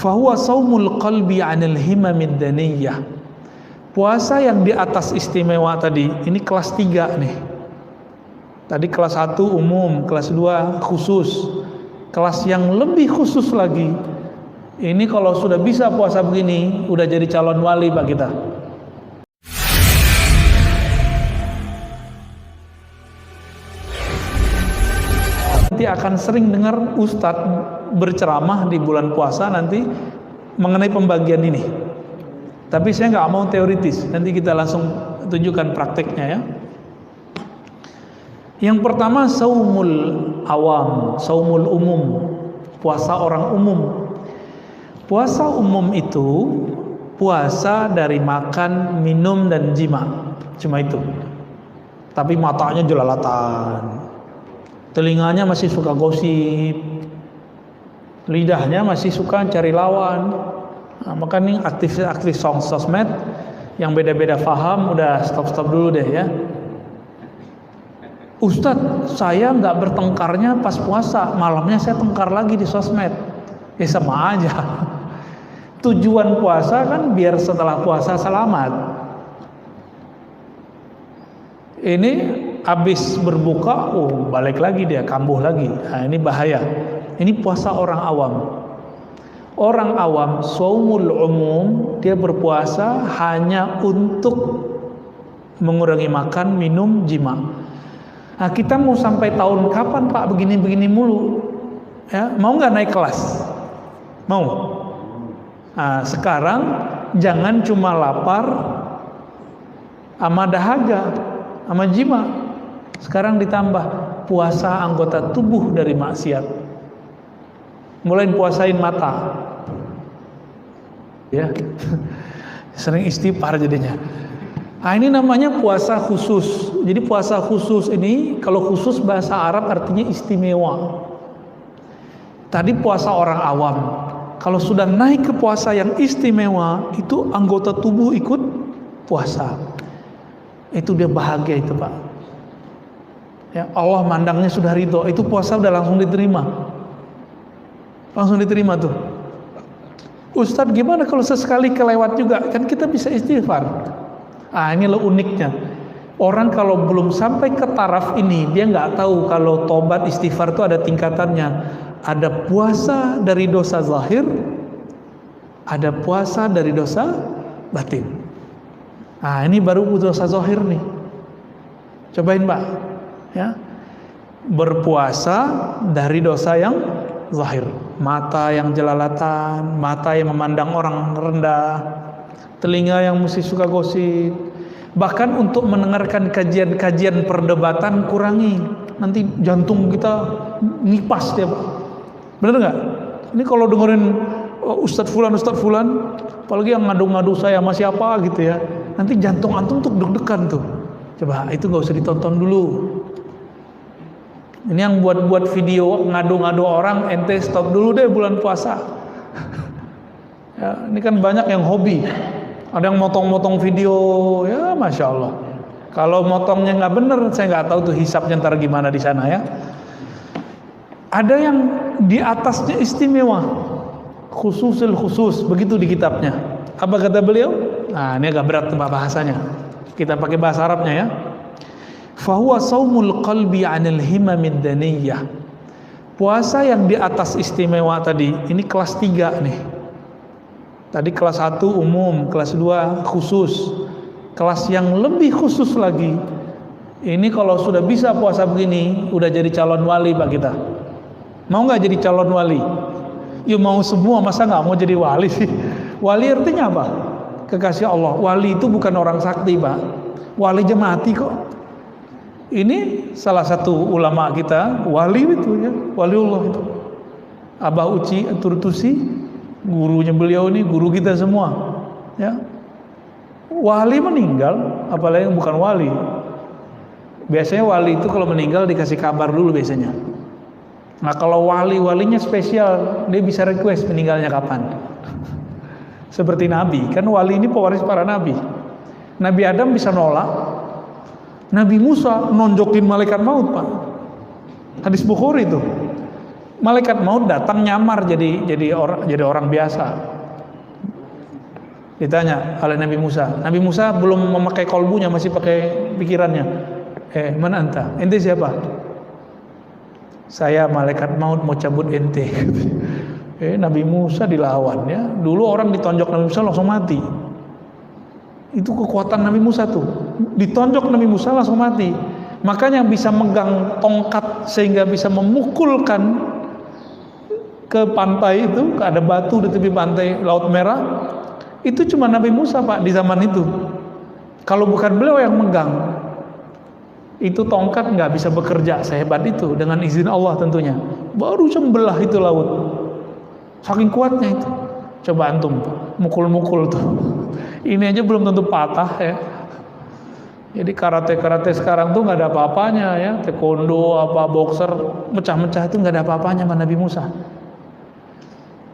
Fahuwa saumul qalbi 'anil himamid daniyah. Puasa yang di atas istimewa tadi, ini kelas 3 nih. Tadi kelas 1 umum, kelas 2 khusus. Kelas yang lebih khusus lagi, ini kalau sudah bisa puasa begini, udah jadi calon wali Pak kita. Nanti akan sering dengar Ustadz berceramah di bulan puasa nanti mengenai pembagian ini. Tapi saya nggak mau teoritis, nanti kita langsung tunjukkan prakteknya ya. Yang pertama saumul awam, saumul umum, puasa orang umum. Puasa umum itu puasa dari makan, minum dan jima, cuma itu. Tapi matanya jelalatan, telinganya masih suka gosip, lidahnya masih suka cari lawan. Nah, maka nih aktif sosmed yang beda-beda paham udah stop dulu deh ya. Ustadz, saya nggak bertengkarnya pas puasa, malamnya saya tengkar lagi di sosmed. Ya sama aja. Tujuan puasa kan biar setelah puasa selamat. Ini habis berbuka, balik lagi dia, kambuh lagi. Nah, ini bahaya. Ini puasa orang awam. Orang awam, shaumul umum, dia berpuasa hanya untuk mengurangi makan, minum, jima. Nah, kita mau sampai tahun kapan Pak begini-begini mulu? Ya, mau nggak naik kelas? Mau? Nah, sekarang jangan cuma lapar sama dahaga, sama jima. Sekarang ditambah puasa anggota tubuh dari maksiat. Mulai puasain mata. Ya. Sering istighfar jadinya. Nah, ini namanya puasa khusus. Jadi puasa khusus ini, kalau khusus bahasa Arab artinya istimewa. Tadi puasa orang awam. Kalau sudah naik ke puasa yang istimewa, itu anggota tubuh ikut puasa. Itu dia bahagia itu Pak. Ya, Allah mandangnya sudah ridho. Itu puasa udah langsung diterima. Langsung diterima tuh. Ustadz gimana kalau sesekali kelewat juga? Kan kita bisa istighfar. Ah, ini loh uniknya. Orang kalau belum sampai ke taraf ini, dia nggak tahu kalau tobat istighfar itu ada tingkatannya. Ada puasa dari dosa zahir, ada puasa dari dosa batin. Nah, ini baru dosa zahir nih. Cobain Pak, ya. Berpuasa dari dosa yang zahir, mata yang jelalatan, mata yang memandang orang rendah, telinga yang mesti suka gosip. Bahkan untuk mendengarkan kajian-kajian perdebatan kurangi, nanti jantung kita nipas dia Pak. Bener nggak? Ini kalau dengerin Ustadz Fulan, apalagi yang ngadu-ngadu saya sama siapa gitu ya, nanti jantung antum tuh deg-degan tuh. Coba itu nggak usah ditonton dulu. Ini yang buat video ngadu-ngadu orang, ente stop dulu deh bulan puasa. Ya, ini kan banyak yang hobi. Ada yang motong-motong video, ya masya Allah. Kalau motongnya nggak bener, saya nggak tahu tuh hisapnya ntar gimana di sana ya. Ada yang di atasnya istimewa, khususil khusus, begitu di kitabnya. Apa kata beliau? Nah, ini agak berat bahasanya. Kita pakai bahasa Arabnya ya. Fahuwa saumul qalbi 'anil himamid daniyah. Puasa yang di atas istimewa tadi, ini kelas 3 nih. Tadi kelas 1 umum, kelas 2 khusus. Kelas yang lebih khusus lagi, ini kalau sudah bisa puasa begini, udah jadi calon wali Pak kita. Mau nggak jadi calon wali? Ya mau semua, masa nggak mau jadi wali sih? Wali artinya apa? Kekasih Allah. Wali itu bukan orang sakti Pak. Wali aja mati kok. Ini salah satu ulama kita, wali itu ya, waliullah itu. Abah Uci Turtusi, gurunya beliau ini, guru kita semua. Ya. Wali meninggal, apalagi yang bukan wali. Biasanya wali itu kalau meninggal dikasih kabar dulu biasanya. Nah kalau walinya spesial, dia bisa request meninggalnya kapan. Seperti Nabi, kan wali ini pewaris para Nabi. Nabi Adam bisa nolak, Nabi Musa nonjokin malaikat maut Pak. Hadis Bukhari itu. Malaikat maut datang nyamar jadi orang biasa. Ditanya oleh Nabi Musa. Nabi Musa belum memakai kolbunya, masih pakai pikirannya. Mana anta? Ente siapa? Saya malaikat maut mau cabut ente. Nabi Musa dilawan ya. Dulu orang ditonjok Nabi Musa langsung mati. Itu kekuatan Nabi Musa tuh. Ditonjok Nabi Musa langsung mati. Makanya bisa megang tongkat sehingga bisa memukulkan ke pantai itu, ada batu di tepi pantai Laut Merah. Itu cuma Nabi Musa, Pak, di zaman itu. Kalau bukan beliau yang megang, itu tongkat nggak bisa bekerja sehebat itu, dengan izin Allah tentunya. Baru sembelah itu laut. Saking kuatnya itu. Coba antum mukul-mukul tuh. Ini aja belum tentu patah ya. Jadi karate sekarang tuh nggak ada apa-apanya ya. Taekwondo apa boxer mecah-mecah itu nggak ada apa-apanya sama Nabi Musa.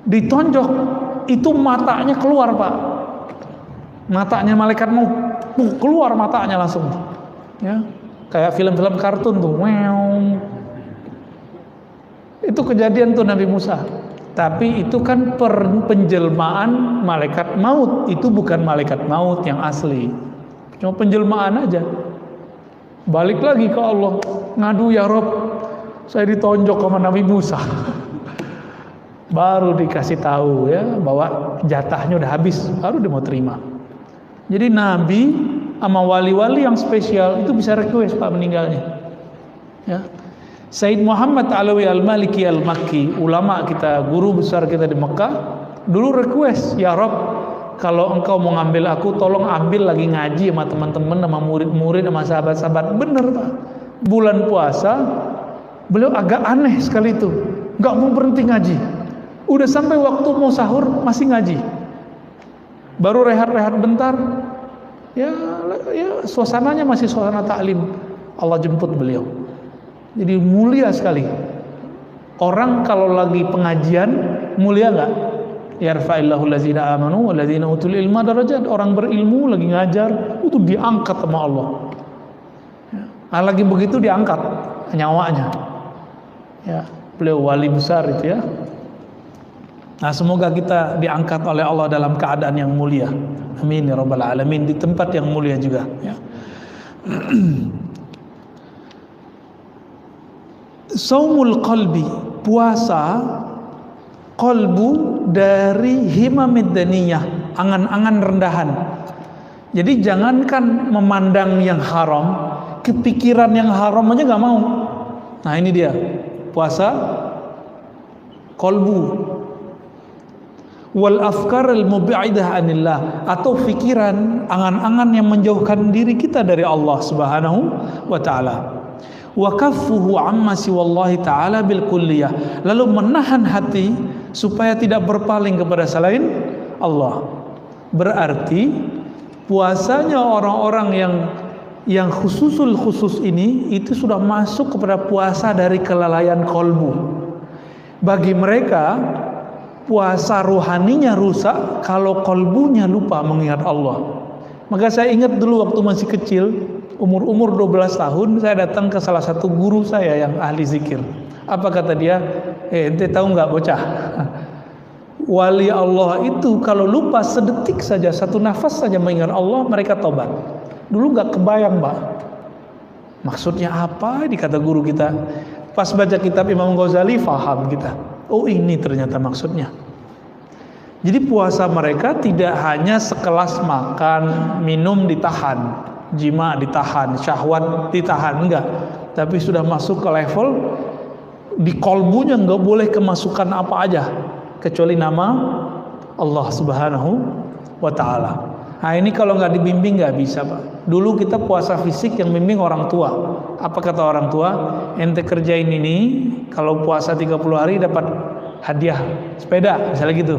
Ditonjok itu matanya keluar, Pak. Matanya malaikat mau keluar matanya langsung. Ya. Kayak film-film kartun tuh. Meow. Itu kejadian tuh Nabi Musa. Tapi itu kan penjelmaan malaikat maut. Itu bukan malaikat maut yang asli. Cuma penjelmaan aja. Balik lagi ke Allah. Ngadu, ya Rob, saya ditonjok sama Nabi Musa. Baru dikasih tahu ya bahwa jatahnya udah habis, baru dia mau terima. Jadi Nabi sama wali-wali yang spesial itu bisa request, Pak, meninggalnya. Ya. Said Muhammad Alawi Al-Maliki Al-Makki, ulama kita, guru besar kita di Mekah, dulu request, ya Rob, kalau engkau mau ngambil aku, tolong ambil lagi ngaji sama teman-teman, sama murid-murid, sama sahabat-sahabat. Bener, Pak. Bulan puasa, beliau agak aneh sekali itu, nggak mau berhenti ngaji. Udah sampai waktu mau sahur masih ngaji. Baru rehat-rehat bentar, ya suasananya masih suasana taklim. Allah jemput beliau. Jadi mulia sekali. Orang kalau lagi pengajian mulia nggak? Yarfa'illahu allazina amanu wallazina utul ilma darajat. Orang berilmu lagi ngajar itu diangkat sama Allah. Nah, lagi begitu diangkat nyawanya. Ya, beliau wali besar itu ya. Nah, semoga kita diangkat oleh Allah dalam keadaan yang mulia. Amin ya rabbal alamin, di tempat yang mulia juga ya. Saumul qalbi, puasa qalbu dari himamid daniyah, angan-angan rendahan. Jadi jangankan memandang yang haram, kepikiran yang haram aja nggak mau. Nah, ini dia puasa qalbu. Wal afkar al mubi'idah anillah, atau pikiran, angan-angan yang menjauhkan diri kita dari Allah Subhanahu wa taala. Wa kaffuhu amma siwallahi taala bil kulliyah, lalu menahan hati supaya tidak berpaling kepada selain Allah. Berarti puasanya orang-orang yang khusus ini itu sudah masuk kepada puasa dari kelalaian kolbu. Bagi mereka puasa rohaninya rusak kalau kolbunya lupa mengingat Allah. Maka saya ingat dulu waktu masih kecil, umur 12 tahun, saya datang ke salah satu guru saya yang ahli zikir. Apa kata dia? Ente tahu nggak bocah? Wali Allah itu kalau lupa sedetik saja, satu nafas saja mengingat Allah, mereka tobat. Dulu nggak kebayang, Pak. Maksudnya apa? Dikata guru kita. Pas baca kitab Imam Ghazali, faham kita. Oh, ini ternyata maksudnya. Jadi puasa mereka tidak hanya sekelas makan, minum ditahan, jima ditahan, syahwat ditahan, enggak. Tapi sudah masuk ke level di kolbunya enggak boleh kemasukan apa aja kecuali nama Allah Subhanahu wa taala. Nah, ini kalau nggak dibimbing nggak bisa, Pak. Dulu kita puasa fisik yang bimbing orang tua. Apa kata orang tua? Ente kerjain ini, kalau puasa 30 hari dapat hadiah sepeda, misalnya gitu.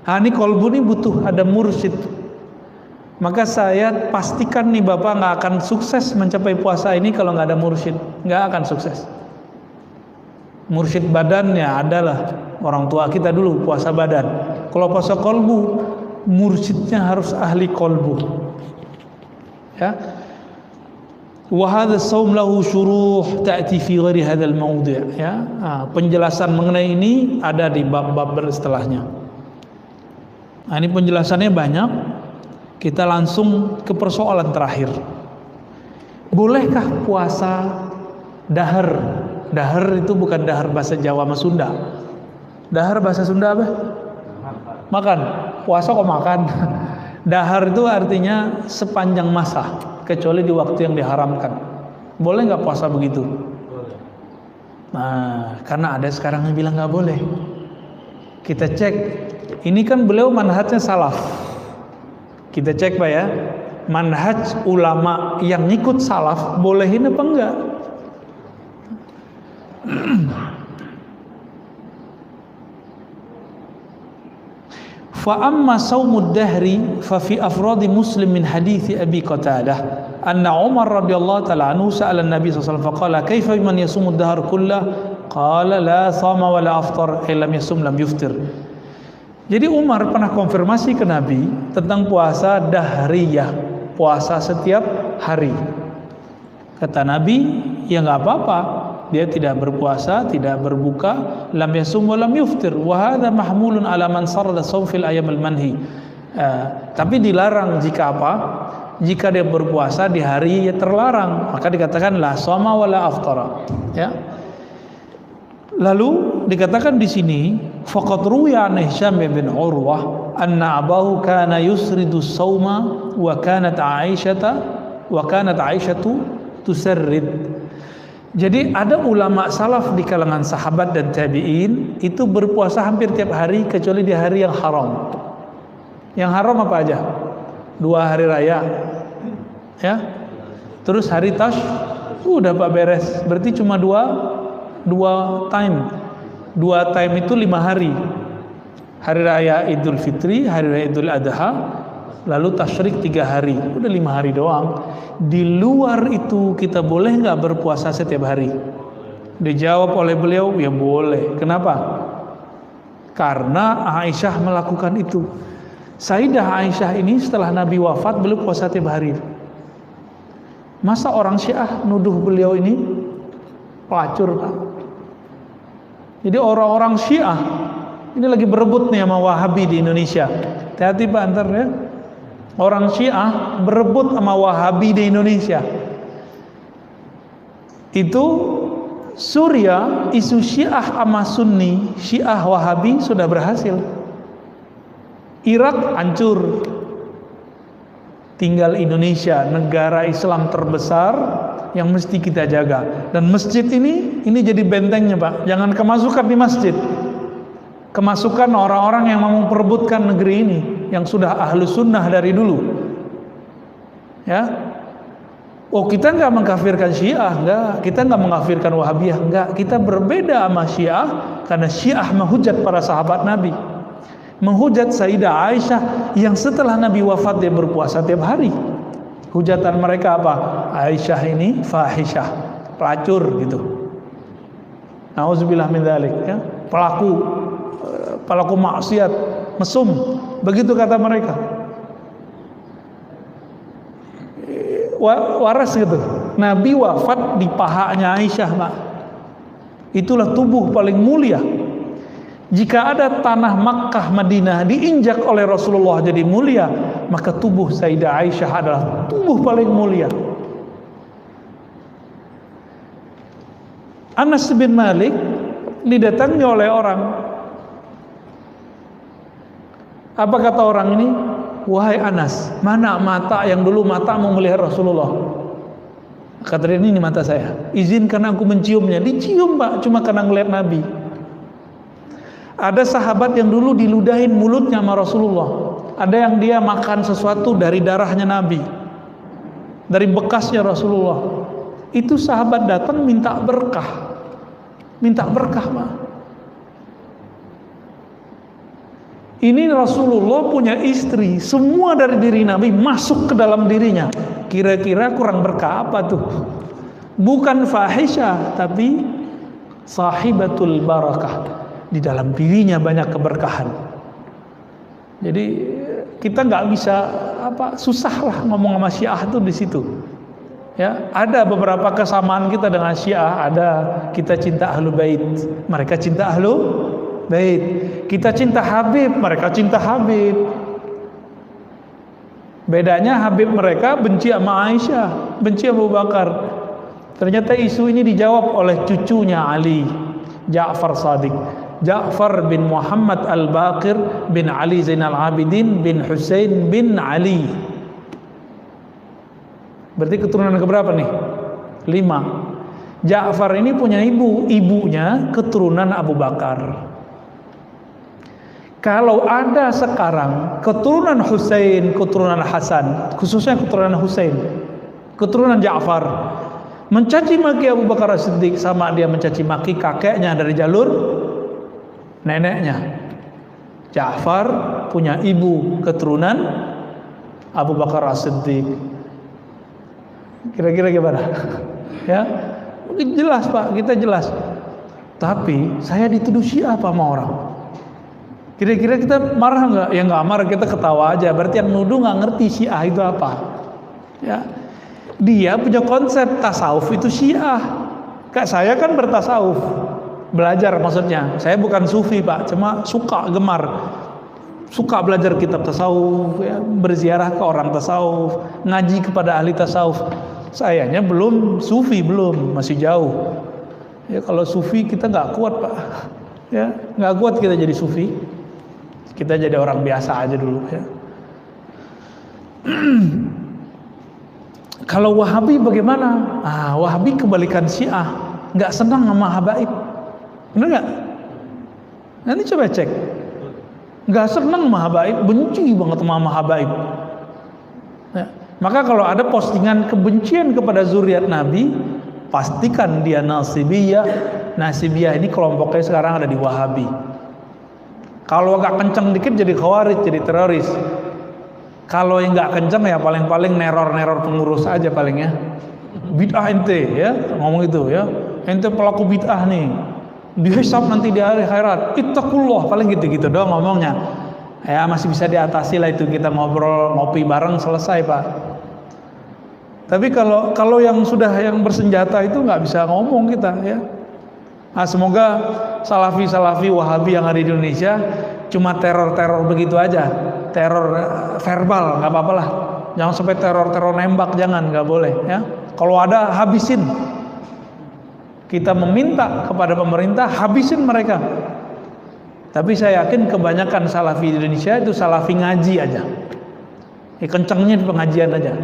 Nah, ini kolbu ini butuh ada mursyid. Maka saya pastikan nih Bapak nggak akan sukses mencapai puasa ini kalau nggak ada mursyid. Nggak akan sukses. Mursyid badannya adalah orang tua kita dulu puasa badan. Kalau puasa kolbu, mursyidnya harus ahli kolbu. Ya. Wa hadha shaum lahu syuruh ta'ti fi ghairi hadzal mawdi', ya. Penjelasan mengenai ini ada di bab-bab setelahnya. Nah, ini penjelasannya banyak. Kita langsung ke persoalan terakhir. Bolehkah puasa dahar? Dahar itu bukan dahar bahasa Jawa sama Sunda. Dahar bahasa Sunda apa? Makan. Puasa kok makan. Dahar itu artinya sepanjang masa, kecuali di waktu yang diharamkan. Boleh nggak puasa begitu? Boleh. Nah, karena ada sekarang yang bilang nggak boleh. Kita cek. Ini kan beliau manhajnya salaf. Kita cek Pak ya. Manhaj ulama yang ngikut salaf bolehin apa enggak? Fa amma saumud dahri fa fi afradi Muslim min hadits Abi Qatadah anna Umar radhiyallahu ta'ala anhu sa'ala an-nabi sallallahu alaihi wasallam faqala kaifa man yasumud dahr kullah qala la sama wa la aftar lam yasum lam yuftir. Jadi Umar pernah konfirmasi ke Nabi tentang puasa dahriyah, puasa setiap hari. Kata Nabi, ya nggak apa-apa, dia tidak berpuasa, tidak berbuka, lam yasum wa lam yuftir, wa hadha mahmulun ala man sarada shaum fil ayyam al manhi. Tapi dilarang jika apa? Jika dia berpuasa di hari yang terlarang, maka dikatakan la shoma wa la aftara, ya. Lalu dikatakan di sini, faqad ruwiya an Hisham bin Urwah anna abahu kana yusridu shauma wa kanat Aisyatu tusarrid. Jadi ada ulama salaf di kalangan sahabat dan tabi'in itu berpuasa hampir tiap hari kecuali di hari yang haram. Yang haram apa aja? 2 hari raya, ya. Terus hari tash, udah Pak beres. Berarti cuma dua time. 2 time itu 5 hari. Hari raya Idul Fitri, hari raya Idul Adha, lalu tasyrik 3 hari. Udah 5 hari doang. Di luar itu kita boleh nggak berpuasa setiap hari? Dijawab oleh beliau, ya boleh. Kenapa? Karena Aisyah melakukan itu. Sayyidah Aisyah ini setelah Nabi wafat beliau puasa tiap hari. Masa orang Syiah nuduh beliau ini pelacur, Pak? Jadi orang-orang Syiah ini lagi berebut nih sama Wahabi di Indonesia. Hati-hati Pak, antar ya. Orang Syiah berebut sama Wahabi di Indonesia. Itu Suriah, isu Syiah sama Sunni, Syiah Wahabi sudah berhasil. Irak hancur. Tinggal Indonesia, negara Islam terbesar yang mesti kita jaga. Dan masjid ini jadi bentengnya Pak. Jangan kemasukan di masjid. Kemasukan orang-orang yang mau memperebutkan negeri ini, yang sudah ahlu sunnah dari dulu, ya. Oh, kita nggak mengkafirkan Syiah, enggak. Kita nggak mengkafirkan Wahabiyah, enggak. Kita berbeda sama Syiah karena Syiah menghujat para sahabat Nabi, menghujat Sayyidah Aisyah yang setelah Nabi wafat dia berpuasa tiap hari. Hujatan mereka apa? Aisyah ini fahisyah, pelacur gitu. Nauzubillah min dzalik, ya. Pelaku maksiat, mesum, begitu kata mereka. Waras gitu. Nabi wafat di pahanya Aisyah, Pak. Itulah tubuh paling mulia. Jika ada tanah Makkah, Madinah diinjak oleh Rasulullah jadi mulia, maka tubuh Sayyidah Aisyah adalah tubuh paling mulia. Anas bin Malik didatangi oleh orang. Apa kata orang ini? Wahai Anas, mana mata yang dulu matamu melihat Rasulullah? Kata dia, ini mata saya. Izinkan aku menciumnya. Dicium Pak, cuma karena ngelihat Nabi. Ada sahabat yang dulu diludahin mulutnya sama Rasulullah. Ada yang dia makan sesuatu dari darahnya Nabi, dari bekasnya Rasulullah. Itu sahabat datang minta berkah. Minta berkah Pak. Ini Rasulullah punya istri, semua dari diri Nabi masuk ke dalam dirinya. Kira-kira kurang berkah apa tuh? Bukan fahisyah, tapi sahibatul barakah. Di dalam dirinya banyak keberkahan. Jadi kita nggak bisa susah lah ngomong sama Syiah tuh di situ. Ya, ada beberapa kesamaan kita dengan Syiah. Ada, kita cinta Ahlul Bait, mereka cinta Ahlul Bait. Kita cinta Habib, mereka cinta Habib. Bedanya Habib mereka benci sama Aisyah, benci Abu Bakar. Ternyata isu ini dijawab oleh cucunya Ali, Ja'far Shadiq, Ja'far bin Muhammad Al-Baqir bin Ali Zainal Abidin bin Husain bin Ali. Berarti keturunan keberapa nih? 5. Ja'far ini punya ibunya keturunan Abu Bakar. Kalau ada sekarang keturunan Husain, keturunan Hasan, khususnya keturunan Husain, keturunan Ja'far, mencaci maki Abu Bakar As-Siddiq sama dia mencaci maki kakeknya dari jalur neneknya. Ja'far punya ibu keturunan Abu Bakar As-Siddiq. Kira-kira gimana? Ya, mungkin jelas Pak, kita jelas. Tapi saya dituduh Syiah apa sama orang? Kira-kira kita marah nggak? Ya nggak marah, kita ketawa aja. Berarti yang nuduh nggak ngerti Syiah itu apa. Ya, dia punya konsep tasawuf itu Syiah. Kayak saya kan bertasawuf, belajar maksudnya. Saya bukan sufi Pak, cuma suka suka belajar kitab tasawuf, ya, berziarah ke orang tasawuf, ngaji kepada ahli tasawuf. Sayanya belum sufi, belum, masih jauh. Ya kalau sufi kita nggak kuat Pak. Ya nggak kuat kita jadi sufi. Kita jadi orang biasa aja dulu ya. Kalau Wahabi bagaimana? Wahabi kebalikan Syiah, nggak senang sama habaib. Benar nggak? Nanti coba cek. Nggak senang sama habaib, benci banget sama habaib. Ya. Maka kalau ada postingan kebencian kepada zuriat Nabi, pastikan dia Nasibiyah. Nasibiyah ini kelompoknya sekarang ada di Wahabi. Kalau agak kenceng dikit jadi Khawarij, jadi teroris. Kalau yang nggak kenceng ya paling-paling neror pengurus aja palingnya. Bid'ah ente ya, ngomong itu ya. Ente pelaku bid'ah nih. Dihisab nanti di hari akhirat. Ittaqullah, paling gitu-gitu doang ngomongnya. Ya masih bisa diatasi lah itu, kita ngobrol, ngopi bareng selesai Pak. Tapi kalau yang sudah yang bersenjata itu nggak bisa ngomong kita ya. Nah, semoga salafi Wahabi yang ada di Indonesia cuma teror begitu aja, teror verbal nggak apa-apa lah, jangan sampai teror nembak, jangan, nggak boleh ya. Kalau ada habisin, kita meminta kepada pemerintah habisin mereka. Tapi saya yakin kebanyakan salafi di Indonesia itu salafi ngaji aja, kencengnya di pengajian aja.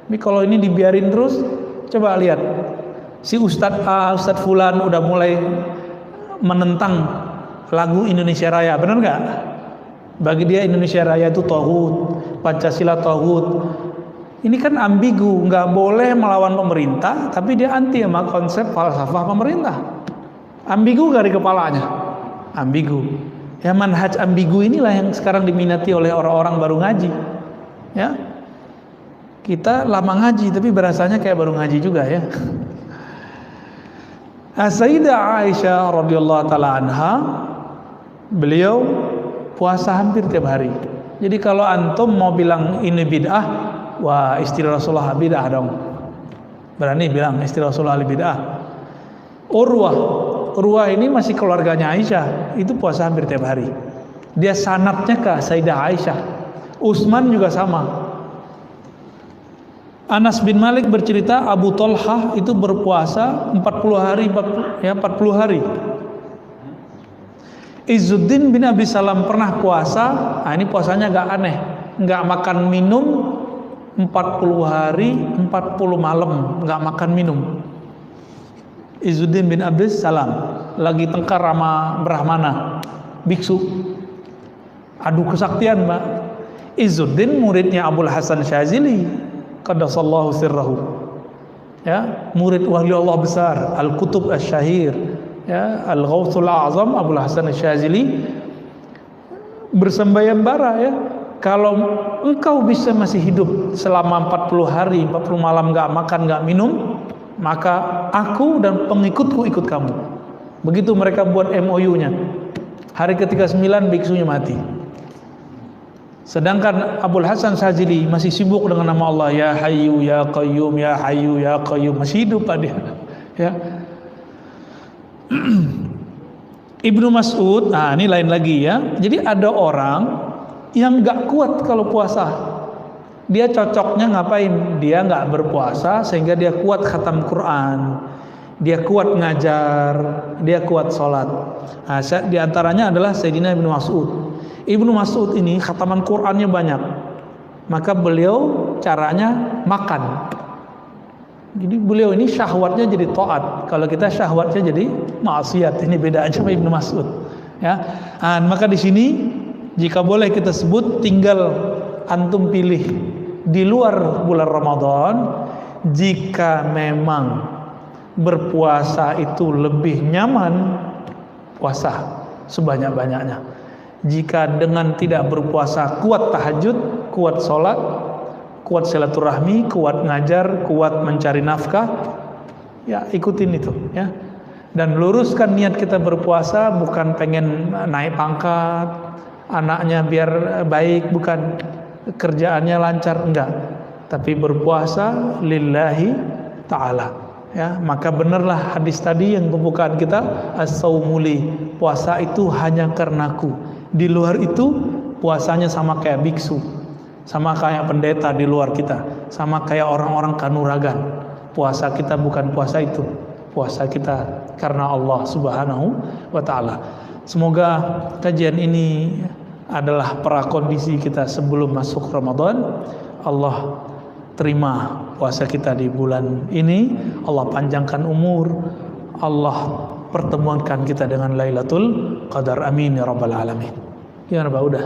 Tapi kalau ini dibiarin terus, coba lihat si Ustadz A, Ustadz Fulan udah mulai menentang lagu Indonesia Raya, benar nggak? Bagi dia Indonesia Raya itu tauhid, Pancasila tauhid. Ini kan ambigu, nggak boleh melawan pemerintah, tapi dia anti sama konsep falsafah pemerintah. Ambigu dari kepalanya, ambigu. Ya manhaj ambigu inilah yang sekarang diminati oleh orang-orang baru ngaji. Ya, kita lama ngaji, tapi berasanya kayak baru ngaji juga ya. Sayyidah Aisyah radhiyallahu taala anha, beliau puasa hampir tiap hari. Jadi kalau antum mau bilang ini bid'ah, wah istri Rasulullah bid'ah dong. Berani bilang istri Rasulullah bid'ah. Urwah ini masih keluarganya Aisyah, itu puasa hampir tiap hari. Dia sanadnya ke Sayyidah Aisyah. Utsman juga sama. Anas bin Malik bercerita Abu Thalhah itu berpuasa 40 hari. Izzuddin bin Abi Salam pernah puasa, ini puasanya agak aneh, nggak makan minum 40 hari 40 malam, nggak makan minum. Izzuddin bin Abi Salam lagi tengkar sama Brahmana, biksu, adu kesaktian Mbak. Izzuddin muridnya Abul Hasan Syazili, qaddasallahu sirrahu, ya, murid wali Allah besar, Al-Qutub Asy-Syahir, ya, Al-Ghawthul A'zam Abul Hasan Asy-Syazili bersembayambara ya, kalau engkau bisa masih hidup selama 40 hari 40 malam nggak makan nggak minum, maka aku dan pengikutku ikut kamu. Begitu mereka buat MOU-nya. Hari ke-39 biksunya mati. Sedangkan Abul Hasan Syadzili masih sibuk dengan nama Allah, ya Hayyu ya Qayyum, ya Hayyu ya Qayyum, masih hidup Pak dia. Ya. Ibnu Mas'ud, nah ini lain lagi ya. Jadi ada orang yang nggak kuat kalau puasa. Dia cocoknya ngapain? Dia nggak berpuasa sehingga dia kuat khatam Quran, dia kuat ngajar, dia kuat sholat. Nah, di antaranya adalah Sayyidina Ibnu Mas'ud. Ibnu Mas'ud ini khataman Qurannya banyak, maka beliau caranya makan. Jadi beliau ini syahwatnya jadi taat, kalau kita syahwatnya jadi maksiat. Ini beda aja sama Ibnu Mas'ud. Ya, nah, maka di sini jika boleh kita sebut, tinggal antum pilih di luar bulan Ramadan. Jika memang berpuasa itu lebih nyaman, puasa sebanyak-banyaknya. Jika dengan tidak berpuasa kuat tahajud, kuat sholat, kuat silaturahmi, kuat ngajar, kuat mencari nafkah, ya ikutin itu ya. Dan luruskan niat kita berpuasa bukan pengen naik pangkat, anaknya biar baik, bukan, kerjaannya lancar, enggak, tapi berpuasa lillahi ta'ala ya. Maka benarlah hadis tadi yang pembukaan kita, as-saumuli, puasa itu hanya karenaku. Di luar itu puasanya sama kayak biksu, sama kayak pendeta di luar kita, sama kayak orang-orang kanuragan. Puasa kita bukan puasa itu, puasa kita karena Allah Subhanahu wa ta'ala. Semoga kajian ini adalah prakondisi kita sebelum masuk Ramadan. Allah terima puasa kita di bulan ini, Allah panjangkan umur, Allah pertemuankan kita dengan Lailatul Qadar, amin ya rabbal alamin. Ya Rabbah, udah.